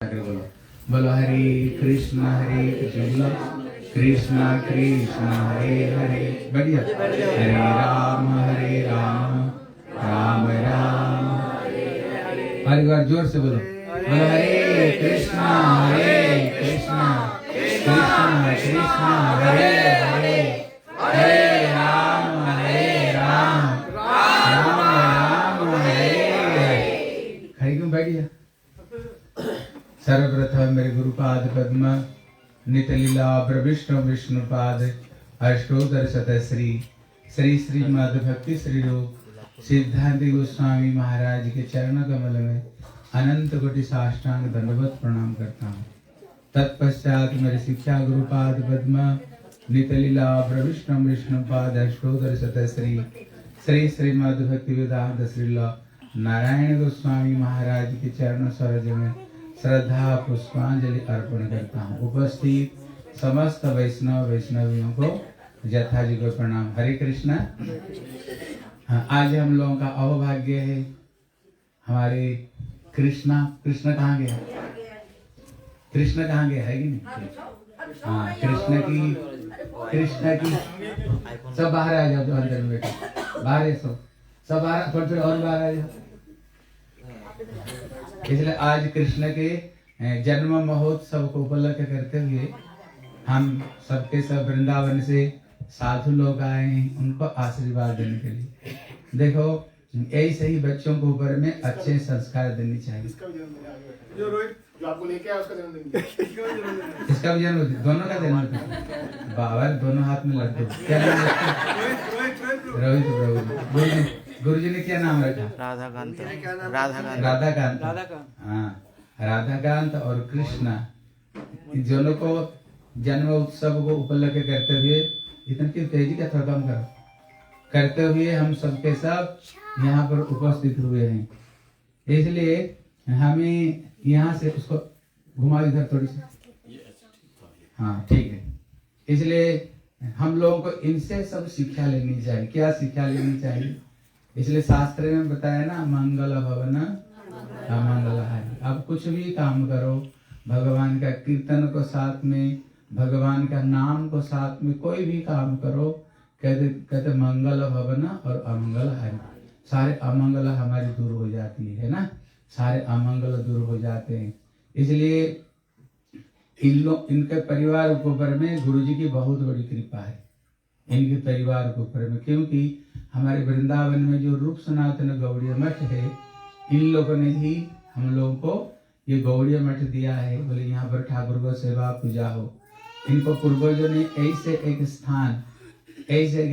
बोलो बोलो हरे कृष्णा कृष्णा कृष्णा हरे हरे। बढ़िया। हरे राम राम राम। हर बार जोर से बोलो बोलो हरे कृष्णा कृष्णा कृष्णा हरे हरे। हरे राम राम हरे हरे। खड़ी क्यों बैठिए? सर्वप्रथम मेरे गुरुपाद पद्म नितलीला प्रविष्णु विष्णुपाद अष्टोत्तर शतश्री श्री श्रीमद् भक्ति श्री रूप सिद्धांत गोस्वामी महाराज के चरण कमल में अनंत कोटि साष्टांग दंडवत प्रणाम करता हूँ। तत्पश्चात मेरे शिक्षा गुरुपाद पद्म नितलीला प्रविष्णु विष्णुपाद अष्टोत्तर शतश्री श्री श्रीमद् भक्ति वेदांत श्रीला नारायण गोस्वामी महाराज के चरण सरोज में श्रद्धा पुष्पांजलि अर्पण करता हूँ। उपस्थित समस्त वैष्णवियों को जथा जी को प्रणाम। हरे कृष्णा। आज हम लोगों का अवभाग्य है, हमारे कृष्ण कहाँ गए? कृष्ण कहाँ गए है कि नहीं? हाँ, कृष्ण की सब बाहर आ जाओ, जो अंदर में बैठे बाहर है सब बाहर, थोड़े और बाहर आ जाओ। इसलिए आज कृष्ण के जन्म महोत्सव को उपलक्ष्य करते हुए हम सबके सब वृंदावन से साधु लोग आए हैं, उनको आशीर्वाद देने के लिए। देखो ऐसे ही बच्चों को ऊपर में अच्छे संस्कार देने चाहिए। जो रोहित जो आपको लेके आया उसका जन्मदिन, इसका भी जन्मदिन, दोनों का जन्मदिन। बाबा दोनों हाथ में लड्डू। क्या नाम है? रोहित प्रभु। गुरुजी ने क्या नाम रखा? राधाकांत। हाँ, राधाकांत और कृष्णा, इन दोनों को जन्म उत्सव को उपलक्ष्य करते हुए, इतनी तेजी का थोड़ा कम करो, करते हुए हम सबके सब यहाँ पर उपस्थित हुए हैं। इसलिए हमें यहाँ से उसको घुमा इधर थोड़ी सी। हाँ ठीक है। इसलिए हम लोगों को इनसे सब शिक्षा लेनी चाहिए। क्या शिक्षा लेनी चाहिए? इसलिए शास्त्र में बताया ना, मंगल भवन अमंगल हानि। अब कुछ भी काम करो, भगवान का कीर्तन को साथ में, भगवान का नाम को साथ में, कोई भी काम करो, कहते मंगल भवन और अमंगल हानि। सारे अमंगल हमारी दूर हो जाती है ना, सारे अमंगल दूर हो जाते हैं। इसलिए इनके परिवार के ऊपर में गुरुजी की बहुत बड़ी कृपा है, इनके परिवार के ऊपर में। क्योंकि हमारे वृंदावन में जो रूप सनातन गौड़ीय मठ है, इन लोगों ने ही हम लोगों को ये गौड़ीय मठ दिया है। बोले यहाँ पर ठाकुर को सेवा पूजा हो। इनको पूर्वजों ने ऐसे एक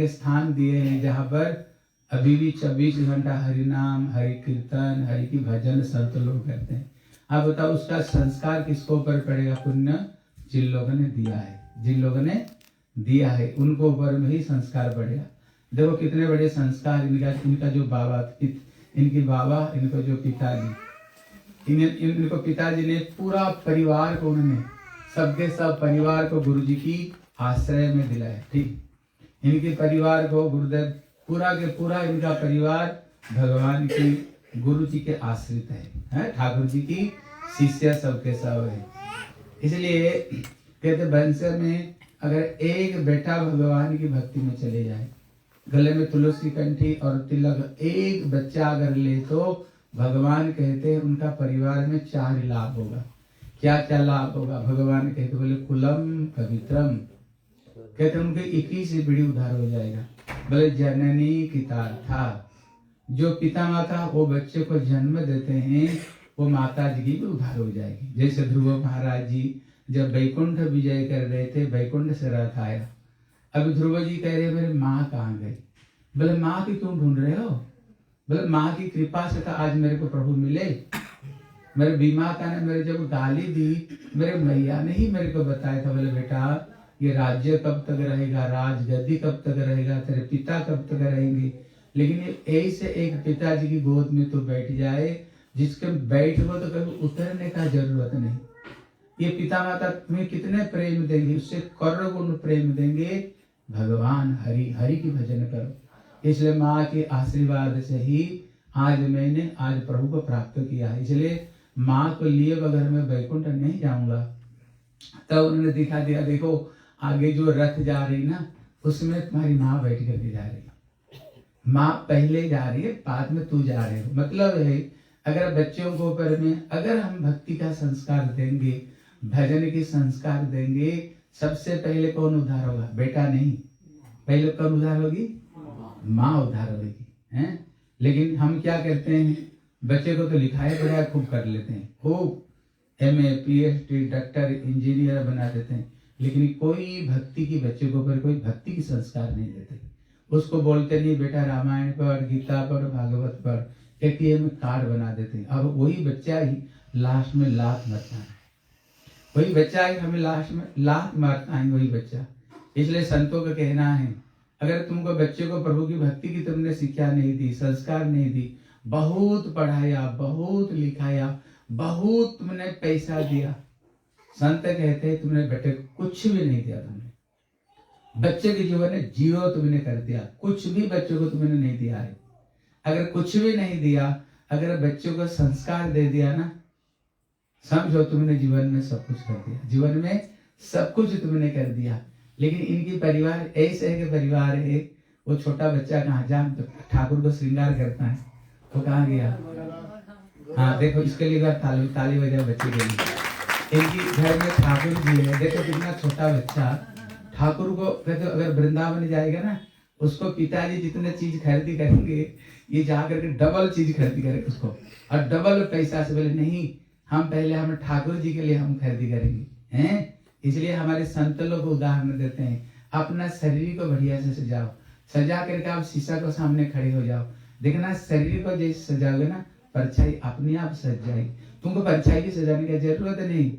स्थान दिए हैं जहाँ पर अभी भी 24 घंटा हरि नाम, हरि कीर्तन, हरि की भजन संत लोग करते हैं। आप बताओ उसका संस्कार किसको ऊपर पड़ेगा? पुण्य जिन लोगों ने दिया है उनको ऊपर में ही संस्कार पड़ेगा। देखो कितने बड़े संस्कार इनका जो बाबा, इनको जो पिताजी, इनको पिताजी ने पूरा परिवार को, उन्होंने सबके सब परिवार को गुरुजी की आश्रय में दिलाया। ठीक, इनके परिवार को गुरुदेव पूरा के पूरा इनका परिवार भगवान की, गुरु जी के आश्रित है, ठाकुर जी की शिष्य सबके सब है। इसलिए कहते वंश में अगर एक बेटा भगवान की भक्ति में चले जाए, गले में तुलसी कंठी और तिलक एक बच्चा अगर ले, तो भगवान कहते हैं उनका परिवार में 4 लाभ होगा। क्या क्या लाभ होगा? भगवान कहते बोले कुलम पवित्रम, कहते उनके 21 पीढ़ी उद्धार हो जाएगा। बोले जननी कितार्था, जो पिता माता वो बच्चे को जन्म देते हैं, वो माता जी की भी उद्धार हो जाएगी। जैसे ध्रुव महाराज जी जब वैकुंठ विजय कर रहे थे, वैकुंठ से रथ आया। अभी ध्रुव जी कह रहे मेरे माँ कहाँ गई? बोले माँ की क्यों ढूंढ रहे हो? बोले माँ की कृपा से तो आज मेरे को प्रभु मिले। मेरे बीमा का ने मेरे जब गाली दी, मेरे मैया ने ही मेरे को बताया था। बोले बेटा ये राज्य कब तक रहेगा, राजगद्दी कब तक रहेगा, तेरे पिता कब तक रहेंगे, लेकिन ये ऐसे एक पिताजी की गोद में तो बैठ जाए जिसके बैठो तो कभी उतरने का जरूरत नहीं। ये पिता माता तुम्हें कितने प्रेम देंगे, उससे करोड़ों गुण प्रेम देंगे। भगवान हरि की भजन करो। इसलिए माँ के आशीर्वाद से ही आज मैंने प्रभु को प्राप्त किया है। इसलिए माँ को लिए बगैर मैं वैकुंठ नहीं जाऊंगा। तब उन्होंने दिखा दिया, देखो आगे जो रथ जा रही ना उसमें तुम्हारी माँ बैठ करके जा रही, माँ पहले जा रही है, बाद में तू जा रहे हो। मतलब है अगर बच्चों को ऊपर में अगर हम भक्ति का संस्कार देंगे, भजन के संस्कार देंगे, सबसे पहले कौन उद्धार होगा? बेटा नहीं, पहले कौन उद्धार होगी? माँ उद्धार होगी, हैं? लेकिन हम क्या करते हैं, बच्चे को तो लिखाया पढ़ाया खूब कर लेते हैं, खूब MA PhD डॉक्टर इंजीनियर बना देते हैं, लेकिन कोई भक्ति की बच्चे को ऊपर कोई भक्ति की संस्कार नहीं देते। उसको बोलते नहीं बेटा रामायण पढ़, गीता पढ़, भागवत पढ़, ATM कार्ड बना देते हैं। अब वही बच्चा ही लास्ट में लात मारता है, वही बच्चा ही हमें लास्ट में लात मारता है, वही बच्चा। इसलिए संतों का कहना है अगर तुमको बच्चे को प्रभु की भक्ति की तुमने शिक्षा नहीं दी, संस्कार नहीं दी, बहुत पढ़ाया, बहुत लिखाया, बहुत तुमने पैसा दिया, संत कहते हैं तुमने बेटे कुछ भी नहीं दिया, तुमने बच्चे के जीवन में जीरो तुमने कर दिया, कुछ भी बच्चों को तुमने नहीं दिया है। अगर कुछ भी नहीं दिया, अगर बच्चों को संस्कार दे दिया ना, समझो तुमने जीवन में सब कुछ कर दिया, जीवन में सब कुछ तुमने कर दिया। लेकिन इनकी परिवार ऐसे है कि परिवार है, वो छोटा बच्चा कहाँ जा ठाकुर को श्रृंगार करता है, वो कहाँ गया? हाँ देखो इसके लिए बार ताली ताली बजा बच्चे के लिए। इनकी घर में ठाकुर जी है, देखो कितना छोटा बच्चा ठाकुर को कहते अगर वृंदावन जाएगा ना, उसको पिताजी जितने चीज खरीदी करेंगे, ये जा करके डबल चीज खरीदी करेंगे उसको, और डबल पैसा से बोले नहीं हम पहले हम ठाकुर जी के लिए हम खरीदी करेंगे, हैं? इसलिए हमारे संत लोग उदाहरण देते हैं, अपना शरीर को बढ़िया से सजाओ, सजा करके आप शीशा को सामने खड़े हो जाओ, देखना शरीर को जैसे सजाओगे ना परछाई अपने आप सज जाएगी, तुमको परछाई की सजाने की जरूरत नहीं।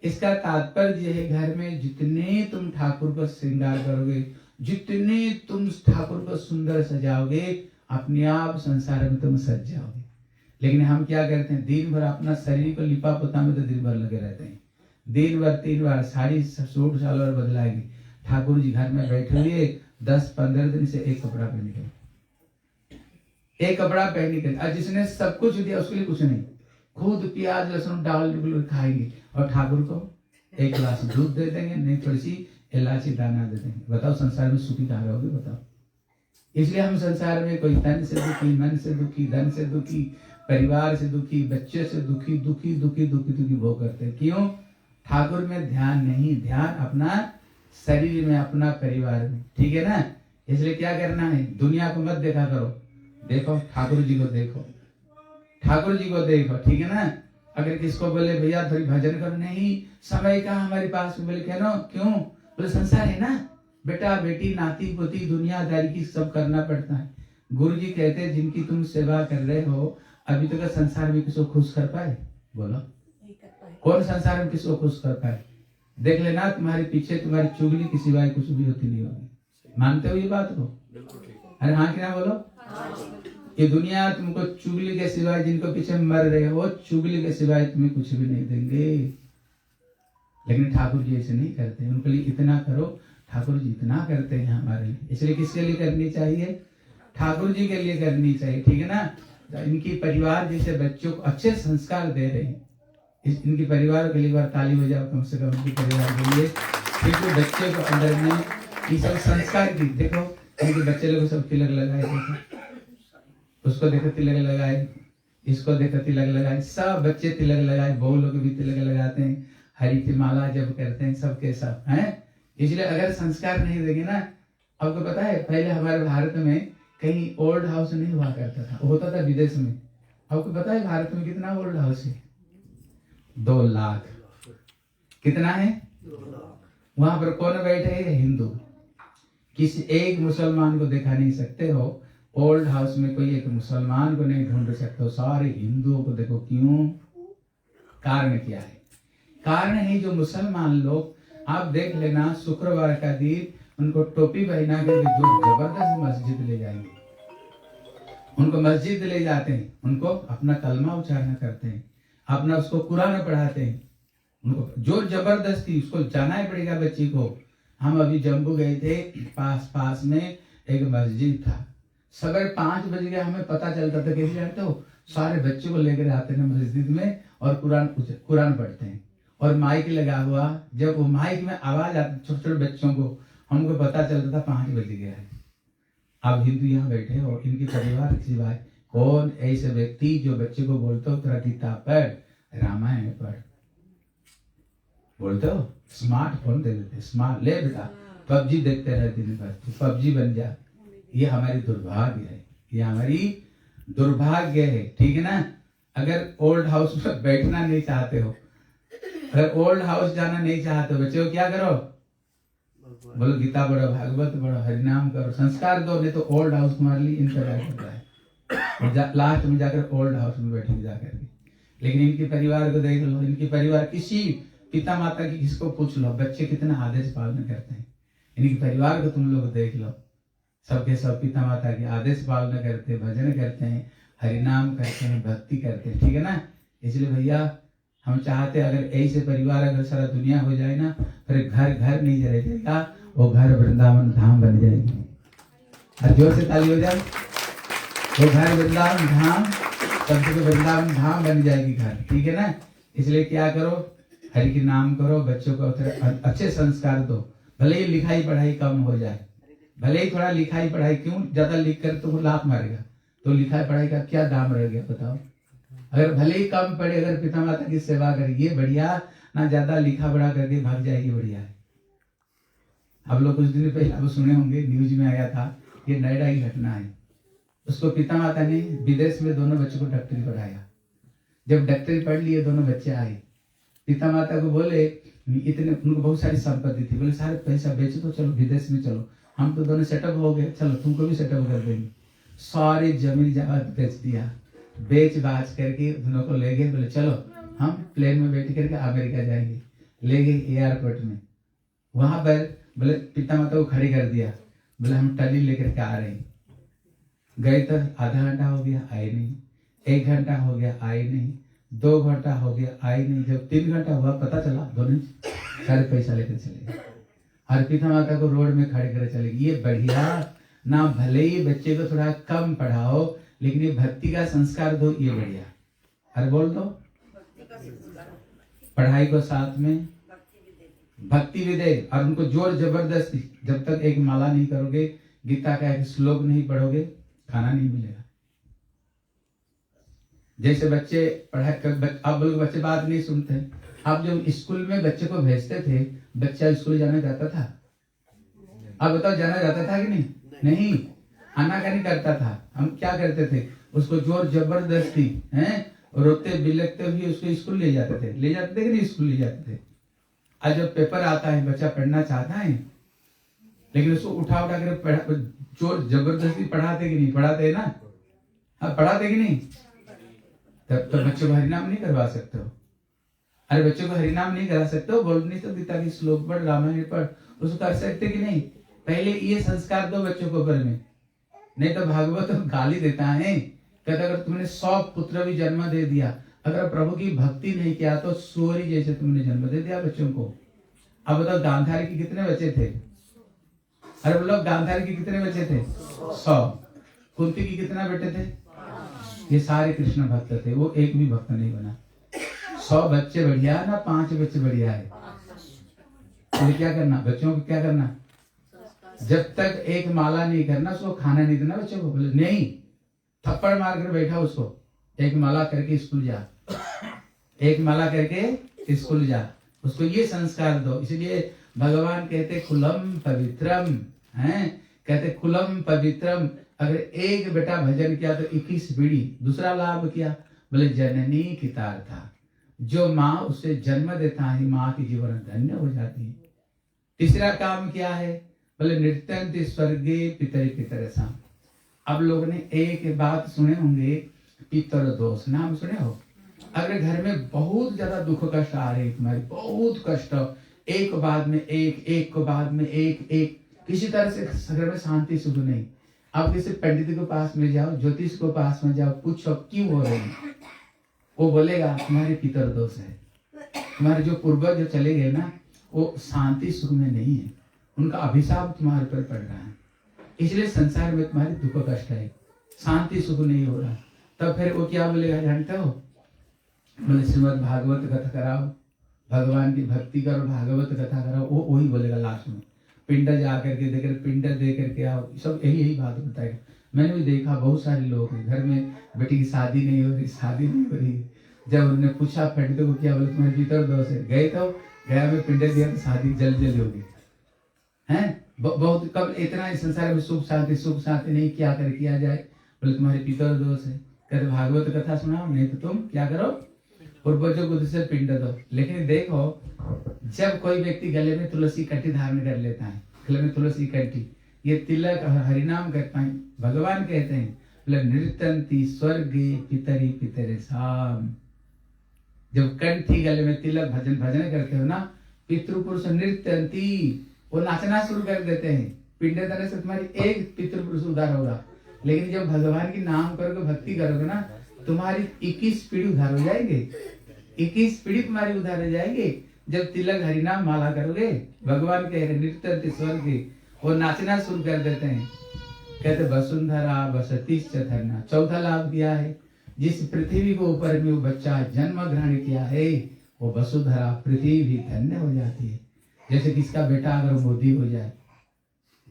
इसका तात्पर्य यह है घर में जितने तुम ठाकुर को श्रृंगार करोगे, जितने तुम ठाकुर को सुंदर सजाओगे, अपने आप संसार में तुम सज जाओगे। लेकिन हम क्या करते हैं, दिन भर अपना शरीर को लिपा पोता में तो दिन भर लगे रहते हैं, दिन भर 3 बार साड़ी सूट सालवार बदलाएंगे, ठाकुर जी घर में बैठे हुए 10-15 दिन से एक कपड़ा पहन के, एक कपड़ा पहन के, और जिसने सब कुछ दिया उसके लिए कुछ नहीं, खुद प्याज लहसुन डाल खाएंगे, और ठाकुर को 1 गिलास दूध दे देंगे, नहीं थोड़ी सी इलायची दाना दे देंगे। बताओ संसार में सुखी कहाँ रहोगे? बताओ। इसलिए हम संसार में कोई तन से दुखी, मन से दुखी, धन से दुखी, परिवार से दुखी, बच्चे से दुखी, दुखी दुखी दुखी दुखी भोग करते हैं। क्यों? ठाकुर में ध्यान नहीं, ध्यान अपना शरीर में, अपना परिवार में, ठीक है ना? इसलिए क्या करना है, दुनिया को मत देखा करो, देखो ठाकुर जी को देखो, ठाकुर जी को देखो, ठीक है ना? अगर किसको बोले भैया थोड़ी भजन करो, नहीं समय का हमारे पास, बोले क्या ना, क्यों? बोले संसार है ना, बेटा बेटी नाती पोती दुनियादारी की सब करना पड़ता है। गुरु जी कहते हैं जिनकी तुम सेवा कर रहे हो, अभी तक संसार में किसी को खुश कर पाए? बोलो कौन संसार में किसी को खुश कर पाए? देख लेना तुम्हारे पीछे तुम्हारी चुगली की सिवाय कुछ भी होती नहीं होगी। मानते हो ये बात को? अरे हाँ कि ना बोलो? ये दुनिया तुमको चुगली के सिवाय, जिनको पीछे मर रहे हो, चुगली के सिवाय तुम्हें कुछ भी नहीं देंगे। लेकिन ठाकुर जी ऐसे नहीं करते, उनके लिए इतना करो, ठाकुर जी इतना करते हैं हमारे लिए। इसलिए किसके लिए करनी चाहिए? ठाकुर जी के लिए करनी चाहिए, ठीक है ना? इनकी परिवार जैसे बच्चों को अच्छे संस्कार दे रहे हैं, इनकी परिवार के लिए बार ताली बजाओ कम से कम, इनकी परिवार के लिए, क्योंकि बच्चे को अंदर में ये सब संस्कार दी। देखो इनके बच्चे लोग सब तिलक लगाए, देखो उसको देखो तिलक लगाए, इसको देखो तिलक लगाए, सब बच्चे तिलक लगाए, बहू लोग भी तिलक लगाते हैं, हरि की माला जब करते हैं, सबके सब हैं। इसलिए अगर संस्कार नहीं देंगे ना, आपको पता है पहले हमारे भारत में कहीं ओल्ड हाउस नहीं हुआ करता था, होता था विदेश में। आपको पता है भारत में कितना ओल्ड हाउस है? 2 लाख। कितना है? 2 लाख। वहां पर कौन बैठे हैं? हिंदू। किसी एक मुसलमान को दिखा नहीं सकते हो, ओल्ड हाउस में कोई एक मुसलमान को नहीं ढूंढ सकते हो, सारे हिंदुओं को देखो। क्यों? कारण क्या है? कारण है जो मुसलमान लोग, आप देख लेना शुक्रवार का दिन उनको टोपी पहना के जो जबरदस्त मस्जिद ले जाएंगे, उनको मस्जिद ले जाते हैं, उनको अपना कलमा उच्चारण करते हैं, अपना उसको कुरान पढ़ाते हैं, उनको जो जबरदस्ती उसको जाना ही पड़ेगा बच्ची को। हम अभी जम्मू गए थे, पास में एक मस्जिद था, सवेरे 5 बजे हमें पता चलता था, कैसे जानते हो? सारे बच्चों को लेकर आते हैं मस्जिद में, और कुरान पढ़ते हैं और माइक लगा हुआ, जब वो माइक में आवाज आती छोटे छोटे बच्चों को, हमको पता चलता था 5 बज गया है। अब हिंदू यहाँ बैठे हो, इनके परिवार के सिवाय कौन ऐसे व्यक्ति जो बच्चे को बोलते हो तेरा किताब पढ़, रामायण पढ़, बोलते हो स्मार्टफोन दे देते, स्मार्ट ले बेटा पबजी देखते रहे दिन भर, तो पबजी बन जा। ये हमारी दुर्भाग्य है, ये हमारी दुर्भाग्य है, ठीक है ना। अगर ओल्ड हाउस में बैठना नहीं चाहते हो, अगर ओल्ड हाउस जाना नहीं चाहते हो, बच्चे को क्या करो, बोलो गीता पढ़ो, भागवत पढ़ो, हरिनाम करो, संस्कार दो, नहीं तो ओल्ड हाउस तुम्हारे लिए इंतजार कर रहा है, लास्ट में जाकर ओल्ड हाउस में बैठेंगे जाकर के। लेकिन इनके परिवार को देख लो, इनके परिवार किसी पिता माता की किसको पूछ लो, बच्चे कितना आदेश पालन करते हैं। इनके परिवार को तुम लोग देख लो, सबके सब पिता माता के आदेश पालन करते हैं, भजन करते हैं, हरिनाम करते हैं, भक्ति करते हैं, ठीक है ना। इसलिए भैया हम चाहते अगर ऐसे परिवार अगर सारा दुनिया हो जाए ना, फिर घर घर नहीं रह जाएगा, वो घर वृंदावन धाम बन जाएगी। और जोर से ताली हो जाए, वो घर वृंदावन धाम, सबसे वृंदावन धाम बन जाएगी घर, ठीक है ना। इसलिए क्या करो, हरि के नाम करो, बच्चों को अच्छे संस्कार दो। भले ही लिखाई पढ़ाई कम हो जाए, भले ही थोड़ा लिखाई पढ़ाई, क्यों ज्यादा लिख कर तुमको लात मारेगा, तो लिखाई पढ़ाई का क्या दाम रह गया बताओ। अगर भले ही कम पढ़े, अगर पिता माता की सेवा करेगी बढ़िया, ना ज्यादा लिखा पढ़ा करके भाग जाएगी, बढ़िया है। आप लोग कुछ दिन पहले आप सुने होंगे, न्यूज में आया था, ये नोएडा की घटना है। उसको पिता माता ने विदेश में दोनों बच्चों को डॉक्टरी पढ़ाया। जब डॉक्टरी पढ़ लिए दोनों बच्चे आए, पिता माता को बोले, इतने उनको बहुत सारी संपत्ति थी, बोले सारे पैसा बेच दो, चलो विदेश में चलो, हम तो दोनों सेटअप हो गए, चलो तुमको भी सेटअप कर देंगे। सारी जमीन जायदाद बेच दिया, बेच बाच करके दोनों को ले गए, बोले चलो हम प्लेन में बैठ करके अमेरिका जाएंगे। ले गए एयरपोर्ट में, वहां पर बोले पिता माता को खड़ी कर दिया, बोले हम टली लेकर के आ रहे हैं। गए तो आधा घंटा हो गया, आए नहीं, 1 घंटा हो गया, आए नहीं, 2 घंटा हो गया, आए नहीं। जब 3 घंटा हुआ, पता चला दोनों सारे पैसा लेकर चले गए। हर पिता माता को रोड में खड़े कर चले गए। ये बढ़िया ना, भले ही बच्चे को थोड़ा कम पढ़ाओ, लेकिन ये भक्ति का संस्कार दो, ये बढ़िया। अरे बोल दो, पढ़ाई को साथ में भक्ति भी दे, और उनको जोर जबरदस्ती, जब तक एक माला नहीं करोगे, गीता का एक श्लोक नहीं पढ़ोगे, खाना नहीं मिलेगा। जैसे बच्चे पढ़ाई, अब लोग बच्चे बात नहीं सुनते। आप जब स्कूल में बच्चे को भेजते थे, बच्चा स्कूल जाना जाता था? अब बताओ, जाना जाता था कि नहीं? नहीं, आनाकानी करता था। हम क्या करते थे, उसको जोर जबरदस्ती रोते बिलखते हुए उसको स्कूल ले जाते थे, ले जाते थे कि नहीं? स्कूल ले जाते थे। आज जब पेपर आता है, बच्चा पढ़ना चाहता है, लेकिन उसको उठा उठा कर जोर जबरदस्ती पढ़ाते कि नहीं? पढ़ाते ना, हाँ पढ़ाते कि नहीं? तब तो बच्चों को हरिनाम नहीं करवा सकते हो। अरे बच्चों को हरिनाम नहीं करा सकते हो, बोल नहीं तो गीता की श्लोक पढ़, रामायण पढ़, उसको कर सकते कि नहीं? पहले ये संस्कार दो बच्चों को ऊपर में, नहीं तो भागवत गाली देता है, कहता अगर तुमने 100 पुत्र भी जन्म दे दिया, अगर प्रभु की भक्ति नहीं किया तो सूरी जैसे तुमने जन्म दे दिया बच्चों को। अब बताओ, गांधारी के कितने बच्चे थे? अरे बोलो, गांधारी के कितने बच्चे थे? 100। कुंती की कितना बेटे थे? ये सारे कृष्ण भक्त थे, वो एक भी भक्त नहीं बना। 100 बच्चे बढ़िया ना, 5 बच्चे बढ़िया है? तो क्या करना बच्चों को, क्या करना? जब तक एक माला नहीं करना, उसको खाना नहीं देना बच्चों को। बोले नहीं, थप्पड़ मार कर बैठा उसको, एक माला करके स्कूल जा, एक माला करके स्कूल जा, उसको ये संस्कार दो। इसलिए भगवान कहते कुलम पवित्रम है, कहते कुलम पवित्रम। अगर एक बेटा भजन किया तो 21 पीढ़ी। दूसरा लाभ क्या? बोले जननी कितार था, जो माँ उसे जन्म देता है, माँ की जीवन धन्य हो जाती है। तीसरा काम क्या है? बोले नृत्यंति स्वर्गे पितरी पितरसाम। अब लोग ने एक बात सुने होंगे, पितर दोष, नाम सुने हो? अगर घर में बहुत ज्यादा दुख कष्ट आ रहे तुम्हारे, बहुत कष्ट, एक बाद में एक को बाद में एक, किसी तरह से घर में शांति सुख नहीं। आप किसी पंडित के पास में जाओ, ज्योतिष को पास में जाओ, पूछो क्यों हो रही है, वो बोलेगा तुम्हारे पितर दोष है, तुम्हारे जो पूर्वज जो चले गए ना, वो शांति सुख में नहीं है, उनका अभिशाप तुम्हारे पर पड़ रहा है, इसलिए संसार में तुम्हारे दुख कष्ट है, शांति सुख नहीं हो रहा। तब फिर वो क्या बोलेगा जानते हो? बोले श्रीमद् भागवत कथा कराओ, भगवान की भक्ति करो, भागवत कथा कराओ, वो वही बोलेगा लास्ट में। पिंड जा करके देकर, पिंड दे करके आओ, सब यही बात बताएगा। मैंने भी देखा बहुत सारे लोग हैं, घर में बेटी की शादी नहीं हो रही, शादी नहीं हो रही। जब उन्होंने पूछा पंडित को क्या, बोले तुम्हारे भीतर दोष है। गए तो गया में पिंड दिया तो शादी जल्दी होगी। हैं बहुत कब इतना इस संसार में सुख शांति नहीं, क्या कर किया जाए। बोले तुम्हारे पितर दोष है। कहते भागवत कथा सुनाओ, नहीं तो तुम क्या करो, पूर्वजों को से पिंड दो। लेकिन देखो, जब कोई व्यक्ति गले में तुलसी कट्टी धारण कर लेता है, गले में तुलसी कट्टी, ये तिलक हरिनाम करता है, भगवान कहते हैं बोले नृत्यंती स्वर्गे पितरी पितरे साम। जब कंठी गले में तिलक भजन करते हो ना, पितृपुरुष नृत्यंती, वो नाचना शुरू कर देते हैं। पिंड देने से तुम्हारी एक पितृपुरुष उद्धार होगा। लेकिन जब भगवान की नाम करोगे, भक्ति करोगे ना, तुम्हारी 21 पीढ़ी उद्धार हो जाएंगे, 21 पीढ़ी तुम्हारी उद्धार हो जाएंगे। जब तिलक हरिनाम माला करोगे, भगवान कह रहे नृत्य स्वर्ग, वो नाचना शुरू कर देते हैं। कहते वसुंधरा वसतीश्च धन्या। चौथा लाभ किया है, जिस पृथ्वी को ऊपर में वो बच्चा जन्म ग्रहण किया है, वो वसुधरा पृथ्वी भी धन्य हो जाती है। जैसे किसका बेटा अगर मोदी हो जाए,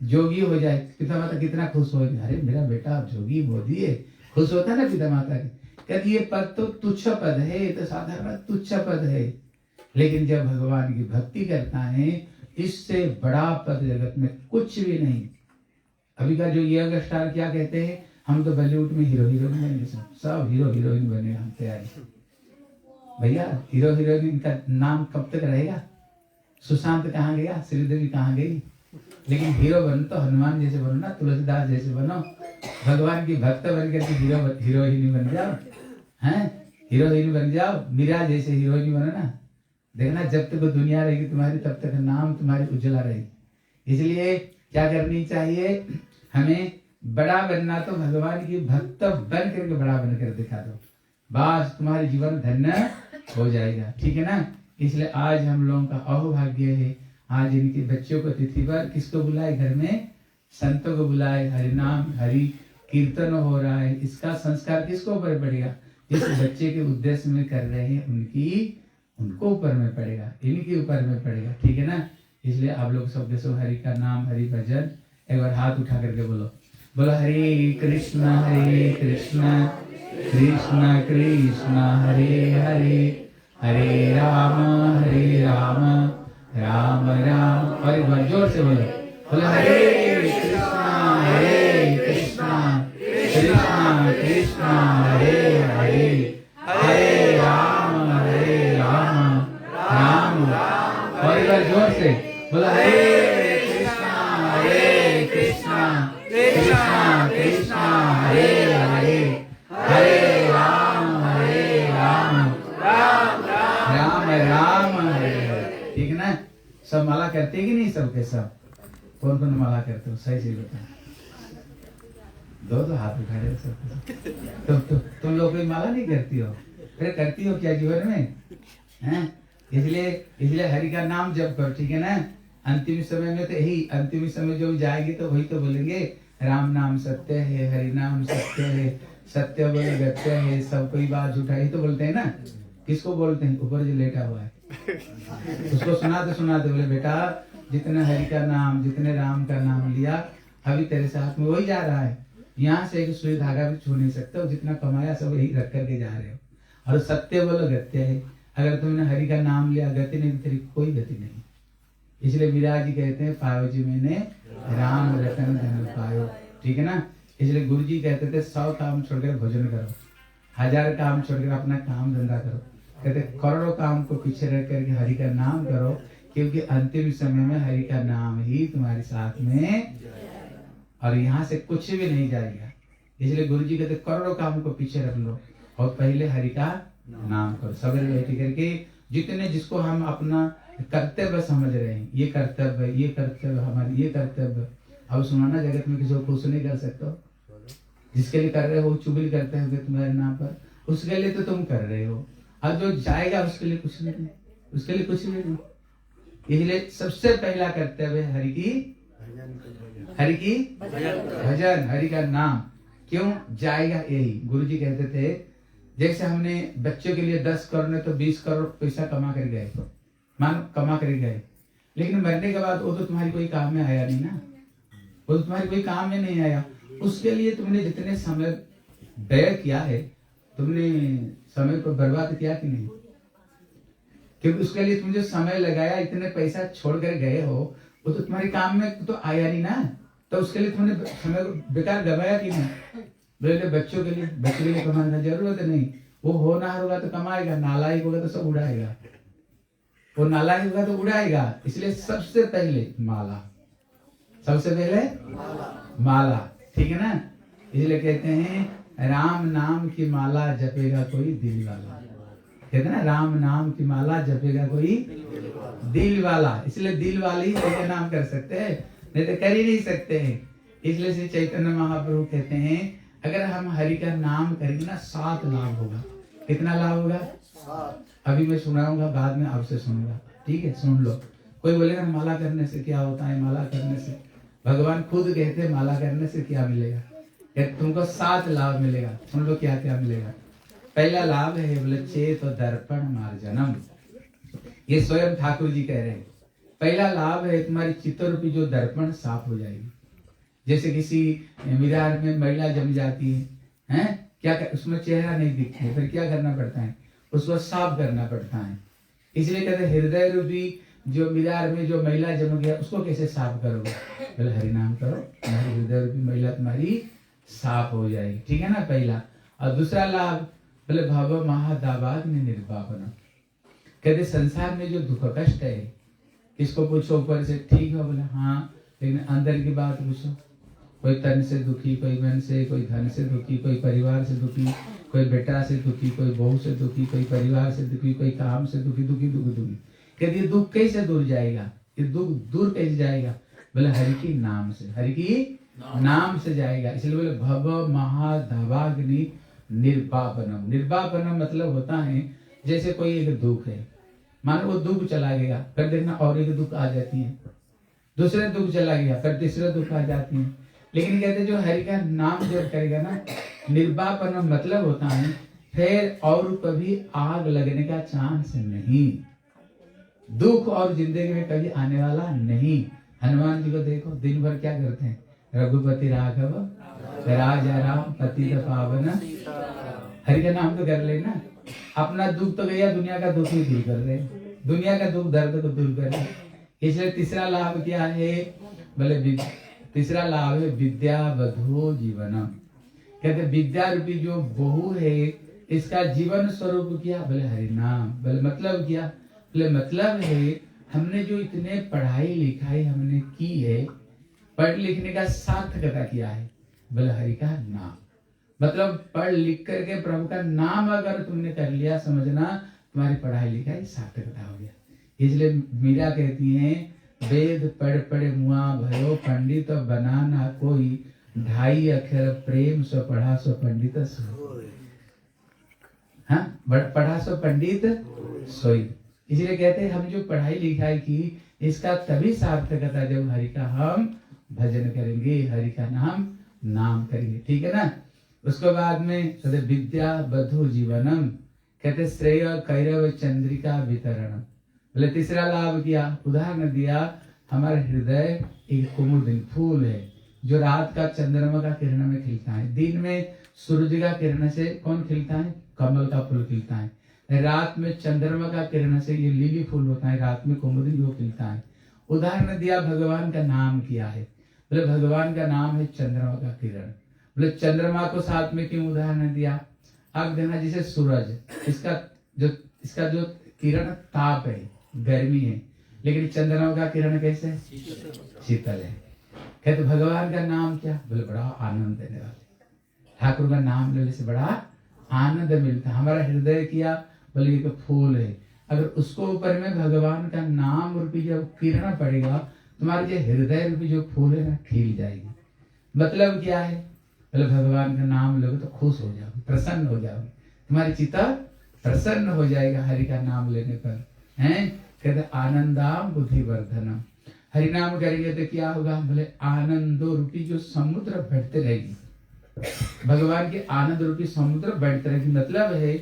जोगी हो जाए, पिता माता कितना खुश हो जाए, अरे मेरा बेटा जोगी मोदी है, खुश होता है ना पिता माता के। कहते ये पद तो तुच्छ पद है, ये तो साधारण तुच्छ पद है। लेकिन जब भगवान की भक्ति करता है, इससे बड़ा पद जगत में कुछ भी नहीं। अभी का जो यंग स्टार क्या कहते हैं, हम तो बॉलीवुड में हीरो हीरोइन बनेंगे, सब हीरो हीरोइन बने, हम तैयारी। भैया हीरो हीरोइन का नाम कब तक रहेगा? सुशांत कहाँ गया, श्रीदेवी कहाँ गई? लेकिन हीरो बनो तो हनुमान जैसे बनो ना, तुलसीदास जैसे बनो, भगवान की भक्त बन करके हीरोइन बन जाओ, हैं हीरोइन बन जाओ, मीरा जैसे हीरोइन बनो ना। देखना जब तक दुनिया रहेगी तुम्हारी, तब तक नाम तुम्हारी उज्ज्वला रहेगी। इसलिए क्या करनी चाहिए, हमें बड़ा बनना तो भगवान की भक्त बन करके बड़ा बनकर दिखा दो, बस तुम्हारे जीवन धन्य हो जाएगा। ठीक है ना। इसलिए आज हम लोगों का अहोभाग्य है, आज इनके बच्चों को तिथि पर किसको बुलाए, घर में संतों को बुलाए, हरिनाम हरि कीर्तन हो रहा है। इसका संस्कार किसको ऊपर पड़ेगा, जिस बच्चे के उद्देश्य में कर रहे हैं उनको ऊपर में पड़ेगा, इनके ऊपर में पड़ेगा। ठीक है ना। इसलिए आप लोग सब के सब हरि का नाम, हरि भजन, एक बार हाथ उठा करके बोलो, बोलो हरे कृष्ण कृष्ण कृष्ण हरे हरे, हरे राम राम राम। और एक बार जोर से बोलो, बोलो हरे कृष्णा कृष्णा कृष्णा हरे हरे, हरे राम राम राम। और एक बार जोर से बोलो हरे कृष्णा कृष्णा कृष्णा हरे हरे, हरे राम राम हरे। ठीक है ना। सब माला करते कि नहीं, सबके सब? कौन कौन माला करते हो, सही से बताओ। दो हाथ उठा रहे सब। तो तुम लोग कोई माला नहीं करती हो, फिर करती हो क्या जीवन में, हैं? इसलिए हरि का नाम जप करो। ठीक है ना। अंतिम समय में तो यही, अंतिम समय जो जाएगी तो वही तो बोलेंगे, राम नाम सत्य है, हरि नाम सत्य है, सत्य बोले गत्य है, सब कोई बात झूठा, ही तो बोलते हैं ना। किसको बोलते हैं? ऊपर जो लेटा हुआ है उसको सुनाते बोले बेटा, जितने हरि का नाम, जितने राम का नाम लिया, अभी तेरे साथ में वही जा रहा है। यहाँ से एक सुई धागा भी छू नहीं सकते हो, जितना कमाया सब यही रख करके जा रहे हो। और सत्य बोलो गत्य है, अगर तुमने हरि का नाम लिया, गति नहीं, तेरी कोई गति नहीं। इसलिए मीरा जी कहते हैं, पायो जी मैंने राम रतन धन पायो। ठीक है ना। इसलिए गुरु जी कहते थे 100 काम छोड़कर भोजन करो, 1000 काम छोड़कर अपना काम धंधा करो। कहते करोड़ों काम को पीछे रख करके हरि का नाम करो, क्योंकि अंतिम समय में हरि का नाम ही तुम्हारे साथ में, और यहाँ से कुछ भी नहीं जाएगा। इसलिए गुरु जी कहते करोड़ों काम को पीछे रख लो और पहले हरि का नाम करो। सवेरे बैठ करके जितने जिसको हम अपना कर्तव्य समझ रहे हैं, ये कर्तव्य हमारी, ये कर्तव्य। अब सुनाना जगत में किसी को खुश नहीं कर सकते हो, जिसके लिए कर रहे हो चुगली करते हो तुम्हारे नाम पर, उसके लिए तो तुम कर रहे हो। अब जो जाएगा उसके लिए कुछ नहीं, उसके लिए कुछ भी नहीं। इसलिए सबसे पहला कर्तव्य है हरि की भजन, हरि का नाम। क्यों जाएगा? यही गुरु जी कहते थे, जैसे हमने बच्चों के लिए 10 करोड़ ने तो 20 करोड़ पैसा कमा कर गए, मानो कमा कर गए, लेकिन मरने के बाद वो तो तुम्हारी कोई काम में आया नहीं ना, वो तो तुम्हारी कोई काम में नहीं आया। उसके लिए तुमने जितने समय व्यय किया है, तुमने समय को बर्बाद किया कि नहीं? क्योंकि उसके लिए तुम जो समय लगाया, इतने पैसा छोड़ कर गए हो, वो तो तुम्हारे काम में तो आया नहीं ना, तो उसके लिए तुमने समय को बेकार गवाया कि नहीं? बोले बच्चों के लिए कमाना जरूरत नहीं, वो होनहार होगा तो कमाएगा, नालायक होगा तो सब उड़ाएगा, वो नालायक होगा तो उड़ाएगा। इसलिए सबसे पहले माला, सबसे पहले माला, ठीक है ना? इसलिए कहते हैं राम नाम की माला जपेगा कोई दिल वाला, कहते ना राम नाम की माला जपेगा कोई दिल वाला। इसलिए दिल वाले ही हरि नाम कर सकते हैं, नहीं तो कर ही नहीं सकते हैं। इसलिए श्री चैतन्य महाप्रभु कहते हैं अगर हम हरि का नाम करेंगे ना 7 लाभ होगा। कितना लाभ होगा? 7। अभी मैं सुनाऊंगा, बाद में आपसे सुनूंगा, ठीक है? सुन लो। कोई बोलेगा माला करने से क्या होता है? माला करने से भगवान खुद कहते हैं माला करने से क्या मिलेगा? कहते तुमको 7 लाभ मिलेगा। सुन लो क्या क्या मिलेगा। पहला लाभ है बोले चेत दर्पण मार्जनम, ये स्वयं ठाकुर जी कह रहे हैं। पहला लाभ है तुम्हारी चित्त रूपी जो दर्पण साफ हो जाएगी। जैसे किसी मिरार में मैला जम जाती है, हैं? क्या उसमें चेहरा नहीं दिखता है, फिर क्या करना पड़ता है? उसको साफ करना पड़ता है। इसलिए कहते हैं हृदय रूपी जो मिरार में जो मैला जम गया उसको कैसे साफ करोगे? बोले हरि नाम करो, तुम्हारी हृदय रूपी मैला तुम्हारी साफ हो जाएगी, ठीक है ना? पहला। और दूसरा लाभ बोले भव महादावाग्नि निर्वापन, कहते संसार में जो दुख कष्ट है, किसको पूछो ऊपर से ठीक है, बोले हाँ, लेकिन अंदर की बात पूछो। कोई तन से दुखी, कोई मन से, कोई धन से दुखी, कोई परिवार से दुखी, कोई बेटा से दुखी, कोई बहू से दुखी, कोई परिवार से दुखी, कोई काम से दुखी, दुखी दुखी दुखी। कहते ये दुख कैसे दूर जाएगा? ये दुख दूर कैसे जाएगा? बोले हरि की नाम से, हरि की नाम से जाएगा। इसलिए बोले भव महादावाग्नि निर्वापनम। निर्वापनम मतलब होता है जैसे कोई एक दुख है, मानो वो दुख चला गया, फिर देखना और एक दुख आ जाती है, दूसरे दुख चला गया, फिर तीसरा दुख आ जाती है। लेकिन कहते जो हरि का नाम जब करेगा ना, निर्वापनम मतलब होता है फिर और कभी आग लगने का चांस नहीं, दुख और जिंदगी में कभी आने वाला नहीं। हनुमान जी को देखो, दिन भर क्या करते हैं? रघुपति राघव राजा राम पतित पावन, हरि का नाम तो कर लेना। अपना दुख तो गया, दुनिया का दुख ही दूर कर रहे, दुनिया का दुख दर्द को दूर कर रहे। इसलिए तीसरा लाभ क्या है? बोले तीसरा लाभ है विद्या वधो जीवनम। कहते विद्या रूपी जो बहू है, इसका जीवन स्वरूप क्या? बोले हरि नाम। बोले मतलब क्या? बोले मतलब है हमने जो इतने पढ़ाई लिखाई हमने की है, पढ़ लिखने का सार्थकता किया है, बोले हरि का नाम। मतलब पढ़ लिख करके प्रभु का नाम अगर तुमने कर लिया, समझना तुम्हारी पढ़ाई लिखाई सार्थकता हो गया। इसलिए मीरा कहती हैं वेद पढ़ पढ़े मुआ भयो पंडित बना ना कोई, 2.5 अक्षर प्रेम सो पढ़ा सो पंडित सोई। हाँ, पढ़ा सो पंडित सोई। इसलिए कहते हैं हम जो पढ़ाई लिखाई की, इसका तभी सार्थकता जब हरि का हम भजन करेंगे, हरि का नाम करेंगे, ठीक है ना? उसके बाद में सदैव विद्या बधु जीवनम, कहते श्रेय कैरव चंद्रिका वितरणम। बोले तीसरा लाभ किया, उदाहरण दिया हमारा हृदय एक कुमुदिन फूल है जो रात का चंद्रमा का किरण में खिलता है। दिन में सूरज का किरण से कौन खिलता है? कमल का फूल खिलता है। रात में चंद्रमा का किरण से ये लिली फूल होता है, रात में कुमुदिन वो खिलता है। उदाहरण दिया भगवान का नाम किया है। बोले भगवान का नाम है चंद्रमा का किरण। बोले चंद्रमा को साथ में क्यों उदाहरण दिया? आप देखना जैसे सूरज, इसका जो किरण ताप है, गर्मी है, लेकिन चंद्रमा का किरण कैसे? शीतल है। कहते भगवान का नाम क्या? बोले बड़ा आनंद देने वाले, ठाकुर का नाम लेने से बड़ा आनंद मिलता है। हमारा हृदय किया बोले ये तो फूल है, अगर उसको ऊपर में भगवान का नाम रूपी जब किरण पड़ेगा, तुम्हारे जो हृदय रूपी जो फूल है ना, खिल जाएगी। मतलब क्या है? बोले भगवान का नाम लोगे तो खुश हो जाओगे, प्रसन्न हो जाओगे, तुम्हारी चित्त प्रसन्न हो जाएगा हरि का नाम लेने पर, हैं? कहते आनंदाम बुद्धि वर्धनम। हरि नाम करेंगे तो क्या होगा? बोले आनंदो रूपी जो समुद्र बढ़ते रहेगी, भगवान के आनंद रूपी समुद्र बढ़ते रहेगी। मतलब है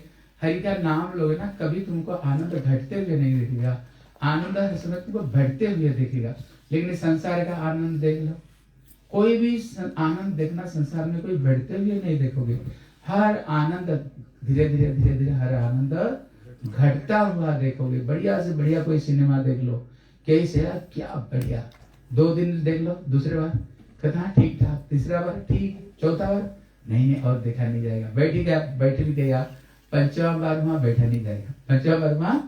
हरि का नाम लोगे ना, कभी तुमको आनंद घटते हुए नहीं दिखेगा, आनंद हर समय तुमको बढ़ते हुए दिखेगा। लेकिन इस संसार का आनंद देख लो, कोई भी आनंद देखना संसार में कोई बढ़ते हुए नहीं देखोगे। हर आनंद धीरे धीरे धीरे धीरे हर आनंद घटता हुआ देखोगे। बढ़िया से बढ़िया कोई सिनेमा देख लो, कैसे यार क्या बढ़िया, 2 दिन देख लो, दूसरे बार कथा ठीक ठाक, तीसरा बार ठीक, चौथा बार नहीं और देखा नहीं जाएगा। बैठ भी गया, पंचवा बार वहां बैठा नहीं जाएगा, पंचवा बार वहां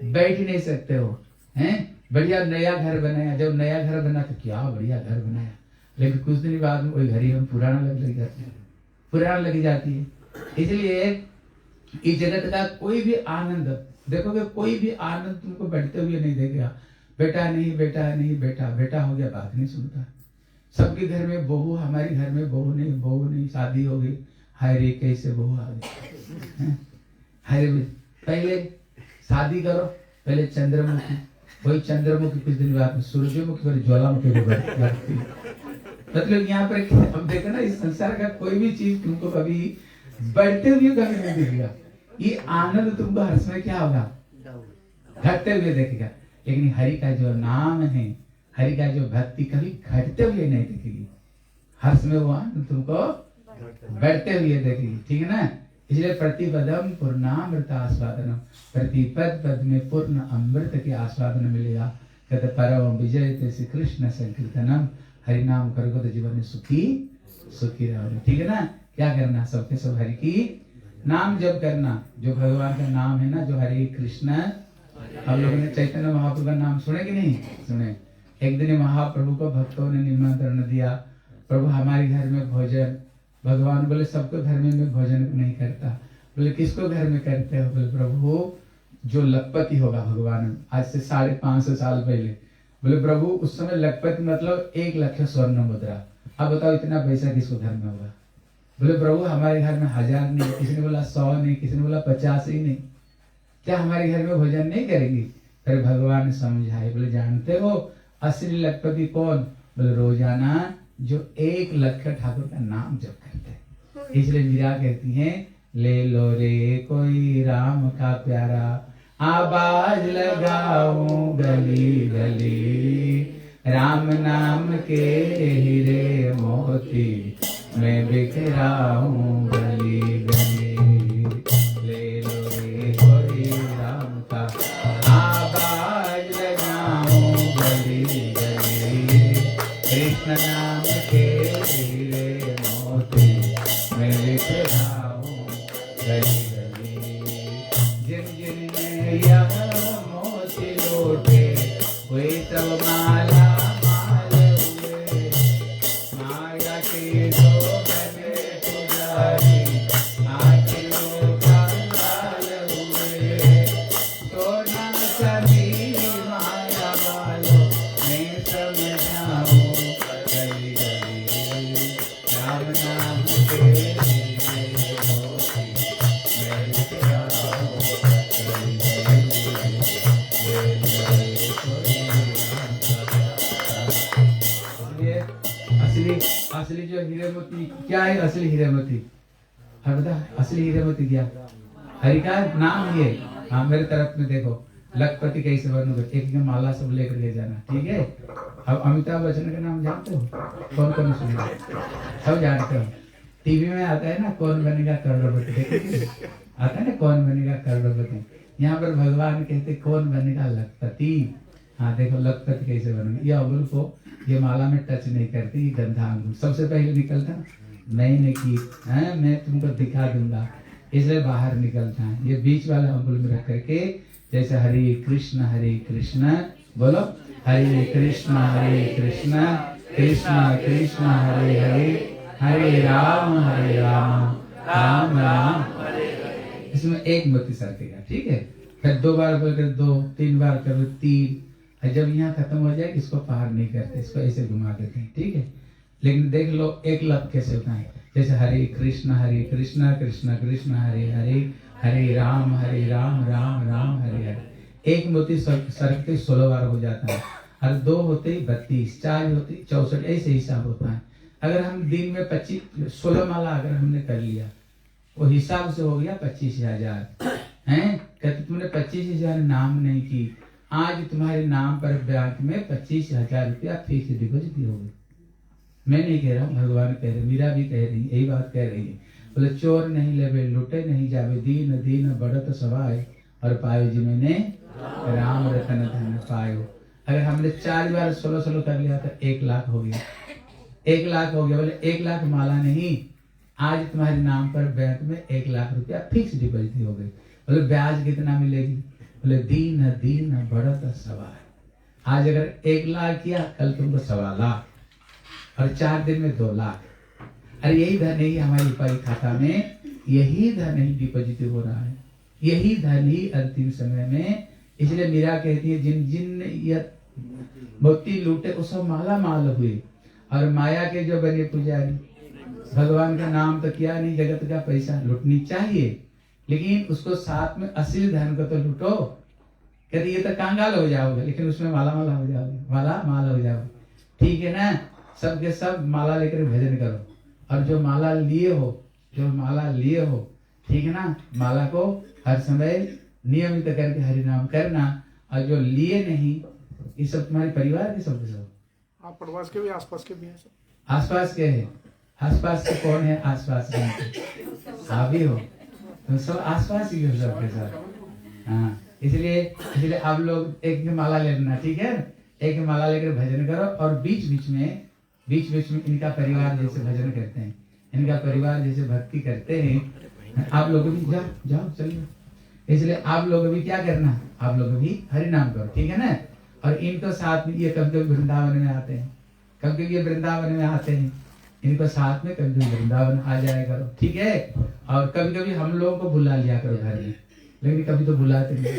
बैठ ही नहीं सकते हो। हैं बढ़िया नया घर बनाया, जब नया घर बना तो क्या बढ़िया घर बनाया, लेकिन कुछ दिन बाद में वही घर ही हम पुराना लग जाती है, पुराना लग जाती है। इसलिए इस जगत का कोई भी आनंद देखोगे, कोई भी आनंद तुमको बढ़ते हुए नहीं देखेगा। बेटा नहीं, बेटा नहीं, बेटा बेटा हो गया बात नहीं सुनता। सबके घर में बहू, हमारे घर में बहू नहीं, बहू नहीं, शादी हो गई, हाय रे कैसे बहू आ गई। हाय रे पहले शादी करो, पहले चंद्रमुखी, वही चंद्रमुखी कुछ दिन बाद में सूर्यमुखी, फिर ज्वालामुखी हो गई। मतलब यहाँ पर हम देखो ना, इस संसार का कोई भी चीज तुमको कभी बढ़ते हुए कभी नहीं दिखेगा। ये आनंद तुमको हर समय क्या होगा, घटते हुए देखेगा। लेकिन हरि का जो नाम है, हरि का जो भक्ति कभी घटते हुए नहीं दिखेगी, हर समय वो आनंद तुमको बढ़ते हुए देखेगी। ठीक है ना। इसलिए प्रतिपदम पूर्णामृत आस्वादनम, प्रतिपद पद में पूर्ण अमृत के आस्वादन मिलेगा। कहते परम विजय श्री कृष्ण संकीर्तनम, हरि नाम करोगे तो जीवन में सुखी सुखी रहोगे। ठीक है ना। क्या करना, सबके सब हरि की नाम जप करना, जो भगवान का नाम है ना, जो हरे कृष्ण। हम लोगों ने चैतन्य महाप्रभु का नाम सुने कि नहीं सुने। एक दिन महाप्रभु को भक्तों ने निमंत्रण दिया, प्रभु हमारे घर में भोजन। भगवान बोले सबको घर में भोजन नहीं करता। बोले किसको घर में करते हो। बोले प्रभु जो लखपति होगा, भगवान आज से 550 साल पहले। बोले प्रभु उस समय लखपति मतलब 1 लाख स्वर्ण मुद्रा। अब बताओ इतना पैसा किसको घर में होगा। बोले प्रभु हमारे घर में 1000 नहीं, किसी ने बोला 100 नहीं, किसी ने बोला 50 ही नहीं, क्या हमारे घर में भोजन नहीं करेंगी। फिर भगवान समझाए, बोले जानते हो असली लखपति कौन। बोले रोजाना जो 1 लाख ठाकुर का नाम जप करते हैं। इसलिए मीरा कहती हैं, ले लो रे कोई राम का प्यारा, आवाज लगाऊं गली गली, राम नाम के हीरे मोती मैं बिखराऊं गली गली। ले लो रे कोई राम का आवाज लगाऊं गली गली, कृष्ण नाम के हीरे मोती मैं बिखराऊं गली गली। जिन जिन ने यह मोती लौटे, वे सब माला माल हुए, माया के दो बने पुजारी, आखिरों कंगाल हुए। सोना चांदी माया वालों मैं समझाऊं गली गली, राम नाम के हीरे मोती मैं बिखराऊं गली गली। असली जो हीरे मोती क्या है, असली हीरे मोती हर बता, असली हीरे मोती क्या, हरि का नाम ये। हाँ मेरे तरफ में देखो, लखपति कैसे बनोगे, एक माला सब लेकर के जाना। ठीक है। अब अमिताभ बच्चन का नाम जानते हो, कौन कौन सुना, सब जानते हो। टीवी में आता है ना कौन बनेगा करोड़पति, आता है ना कौन बनेगा करोड़पति। यहाँ पर भगवान कहते कौन बनेगा लखपति। हाँ देखो लखपति कैसे बनोगे। ये अंगुल को ये माला में टच नहीं करती, ये गंधा अंगुल सबसे पहले निकलता, मैंने की है, मैं तुमको दिखा दूंगा, इसलिए बाहर निकलता है। ये बीच वाला अंगुल में रख करके, जैसे हरे कृष्ण बोलो, हरे कृष्ण कृष्ण कृष्ण हरे हरे, हरे राम राम राम। इसमें 1 मोती सरकेगा। ठीक है। फिर 2 बार बोलकर 2, 3 बार करो 3। जब यहाँ खत्म हो जाए इसको पार नहीं करते, इसको ऐसे घुमा देते हैं। ठीक है। लेकिन देख लो 1 लाख कैसे होता है, जैसे हरे कृष्ण कृष्ण कृष्ण हरे हरे, हरे राम राम राम हरे हरे। 1 मोती सरकते 16 बार हो जाता है, और 2 होते ही 32, 4 होते ही 64, ऐसे हिसाब होता है। अगर हम दिन में 16 माला अगर हमने कर लिया, वो हिसाब से हो गया 25,000 हैं। कहते तुमने 25,000 नाम नहीं की, आज तुम्हारे नाम पर बैंक में 25,000 रुपया फिक्स डिपॉजिट होगी। मैं नहीं कह रहा हूँ, भगवान कह रहे, मीरा भी कह रही, यही बात कह रही है। बोले चोर नहीं लेवे लुटे नहीं जावे, दीन दीन बढ़त सवाय, और पायो जी मैंने राम रतन धन पायो। अगर हमने 4 बार 16 कर लिया तो 1 लाख हो गया, 1 लाख हो गया। बोले 1 लाख माला नहीं, आज तुम्हारे नाम पर बैंक में 1 लाख रुपया फिक्स डिपॉजिट हो गई। बोले ब्याज कितना मिलेगी? बोले दीन दीन बढ़त सवाय। आज अगर 1 लाख किया, कल तुमको 1.25 लाख, और 4 दिन में 2 लाख। अरे यही धन ही हमारे ऊपरी खाता में, यही धन ही डिपॉजिट हो रहा है, यही धन ही अंतिम समय में। इसलिए मीरा कहती है जिन जिन ये मोती लूटे वो सब माला माल हुए, और माया के जो बने पुजारी, भगवान का नाम तो किया नहीं, जगत का पैसा लूटनी चाहिए, लेकिन उसको साथ में असली धन को तो लूटो। कहते ये तो कांगाल हो जाओगे, लेकिन उसमें माला माला हो जाओगे, माला माल हो जाओगे। ठीक है ना, सबके सब माला लेकर भजन करो, और जो माला लिए हो, जो माला लिए हो, ठीक है ना, माला को हर समय नियमित करके हरि नाम करना। और जो लिए नहीं, ये सब तुम्हारे परिवार के सब आप पड़वास के भी आसपास के भी हैं सब? आसपास के है, आसपास के कौन है? आसपास के आप भी हो, तो सब आसपास ही हो सबके साथ। हाँ, इसलिए आप लोग एक माला ले लेना, ठीक है, एक माला लेकर भजन करो, और बीच बीच में इनका परिवार जैसे भजन करते हैं, इनका परिवार जैसे भक्ति करते हैं, आप लोग भी जाओ चलिए। इसलिए आप लोग भी क्या करना, आप लोग भी हरि नाम करो, ठीक है ना। और इनको साथ में, ये कभी कभी वृंदावन में आते हैं, कभी कभी ये वृंदावन में आते हैं, इनको साथ में कभी कभी वृंदावन आ जाया करो, ठीक है। और कभी कभी हम लोगों को बुला लिया करो घर में, लेकिन कभी तो बुलाते नहीं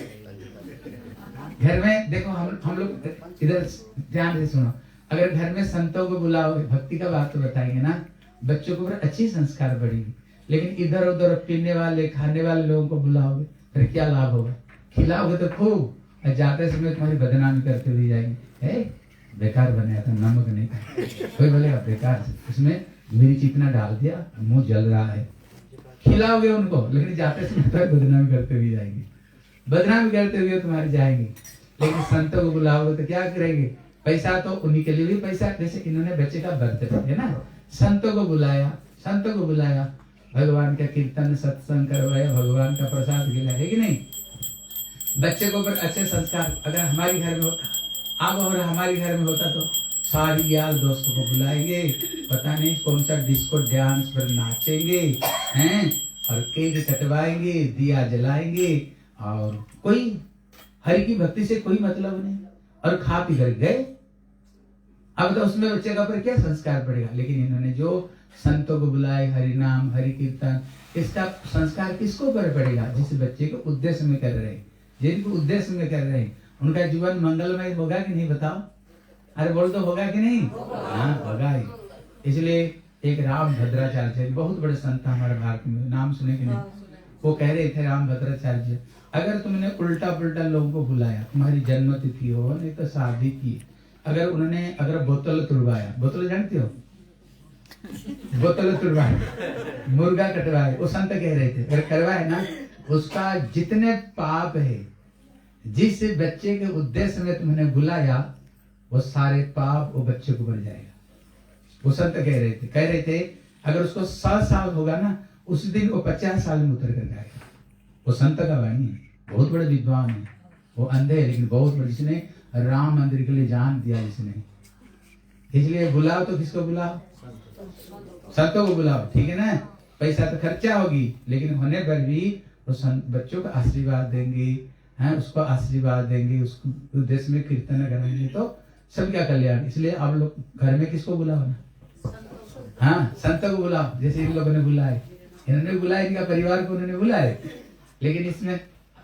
घर में। देखो हम लोग इधर ध्यान से सुनो, अगर घर में संतों को बुलाओगे, भक्ति का बात तो बताएंगे ना, बच्चों को अच्छी संस्कार बढ़ेगी। लेकिन इधर उधर पीने वाले खाने वाले लोगों को बुलाओगे, फिर क्या लाभ होगा? खिलाओगे तो खूब, और जाते समय तुम्हारी बदनामी करते हुए जाएंगे, बेकार बनाया था, नमक नहीं था, कोई बोलेगा बेकार, उसमें मिर्च इतना डाल दिया, मुंह जल रहा है। खिलाओगे उनको, लेकिन जाते समय तो बदनामी करते हुए जाएंगे, बदनामी करते हुए तुम्हारी जाएंगे। लेकिन संतों को बुलाओगे तो क्या करेंगे? पैसा तो उन्हीं के लिए भी पैसा, जैसे इन्होंने बच्चे का बर्थडे है ना, संतों को बुलाया, भगवान का कीर्तन सत्संग करवाया, भगवान का प्रसाद खिलाया, है कि नहीं। बच्चे को ऊपर अच्छे संस्कार अगर हमारे घर में होता, अब और हमारे घर में होता, तो सारी यार दोस्तों को बुलाएंगे, पता नहीं कौन सा डिस्को डांस पर नाचेंगे हैं, और केक कटवाएंगे, दिया जलाएंगे, और कोई हरि की भक्ति से कोई मतलब नहीं, और खा पी कर गए। अब तो उसमें बच्चे का पर क्या संस्कार पड़ेगा? लेकिन इन्होंने जो संतों को बुलाए, हरि नाम हरि कीर्तन, इसका संस्कार किसको पर पड़ेगा? जिस बच्चे को उद्देश्य में कर रहे हैं, जिनको उद्देश्य में कर रहे हैं, उनका जीवन मंगलमय होगा कि नहीं बताओ? अरे बोल तो होगा कि नहीं? हाँ होगा ही। इसलिए एक राम भद्राचार्य बहुत बड़े संत हमारे भारत में, नाम सुने कि नहीं? वो कह रहे थे, राम भद्राचार्य, अगर तुमने उल्टा पुल्टा लोगों को बुलाया, तुम्हारी जन्म तिथि हो नहीं तो शादी की, अगर बोतल तुड़वाया, बोतल जानते हो, बोतल तुड़वाए, मुर्गा कटवाए, वो संत कह रहे थे अगर करवाए ना, उसका जितने पाप है, जिस बच्चे के उद्देश्य में तुमने बुलाया, वो सारे पाप वो बच्चे को बढ़ जाएगा। वो संत कह रहे थे अगर उसको 100 साल होगा ना, उस दिन वो 50 साल में उतर कर जाएगा। वो संत का वाणी है, बहुत बड़े विद्वान है, वो अंधे है लेकिन बहुत बड़े, जिसने राम मंदिर के लिए जान दिया जिसने। इसलिए बुलाओ तो किसको बुलाओ? संतों को बुलाओ, ठीक है ना। पैसा तो खर्चा होगी, लेकिन होने पर भी वो बच्चों को आशीर्वाद देंगे, हैं, उसको आशीर्वाद देंगे, उसको देश में कीर्तन करेंगे, तो सबका कल्याण। इसलिए आप लोग घर में किसको बुलाओ ना, हाँ संतों को बुलाओ, जैसे इन लोगों ने बुलाए, इन्होंने बुलाया, इनका परिवार को उन्होंने बुलाए। लेकिन इसमें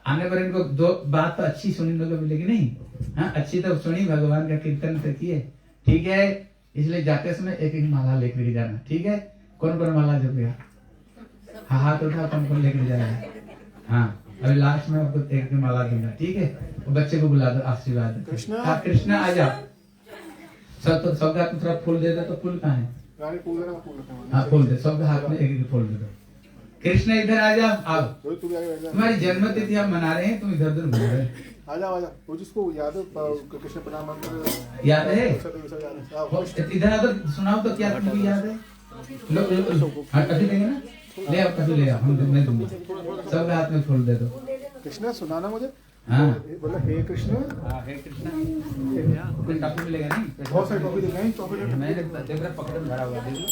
आने पर इनको 2 बात तो अच्छी सुनी लोगों को मिलेगी नहीं, हाँ अच्छी तो सुनी, भगवान का कीर्तन तो किए, ठीक है। इसलिए जाते समय एक एक माला लेकर जाना, ठीक है। कौन कौन माला जपेगा? हाँ हाथ उठा, कौन कौन लेकर जाएगा? हाँ अभी लास्ट में आपको एक माला दूंगा, ठीक है। वो बच्चे को बुला दो, आशीर्वाद। कृष्णा आ जाओ। सब का थोड़ा फूल देता, तो फूल कहाँ है? गाड़ी फूल देना, फूल देते हैं। हाँ फूल दे, सब हाथ में एक एक फूल दे दो। कृष्ण इधर आ जा, आओ। रोहित तू भी आगे बैठ जा। तुम्हारी जन्म तिथि हम मना रहे हैं, तुम इधर उधर घूम रहे हो। आ जा, आ जा। वो जिसको याद है कृष्ण प्रणाम मंत्र याद है? सब याद है। आओ। इधर अगर सुनाओ तो क्या तुमको याद है? लो हाँ कभी देंगे ना, ले आओ कभी ले आओ, मैं दूंगा। सब हाथ में फूल दे दो। कृष्ण सुनाना मुझे। हाँ बोला हे कृष्ण। हे कृष्णा, कोई टॉपिक मिलेगा नहीं? बहुत सारे टॉपिक देखे हैं, टॉपिक मैंने देख रहा पकड़ में भरा हुआ, देख लो।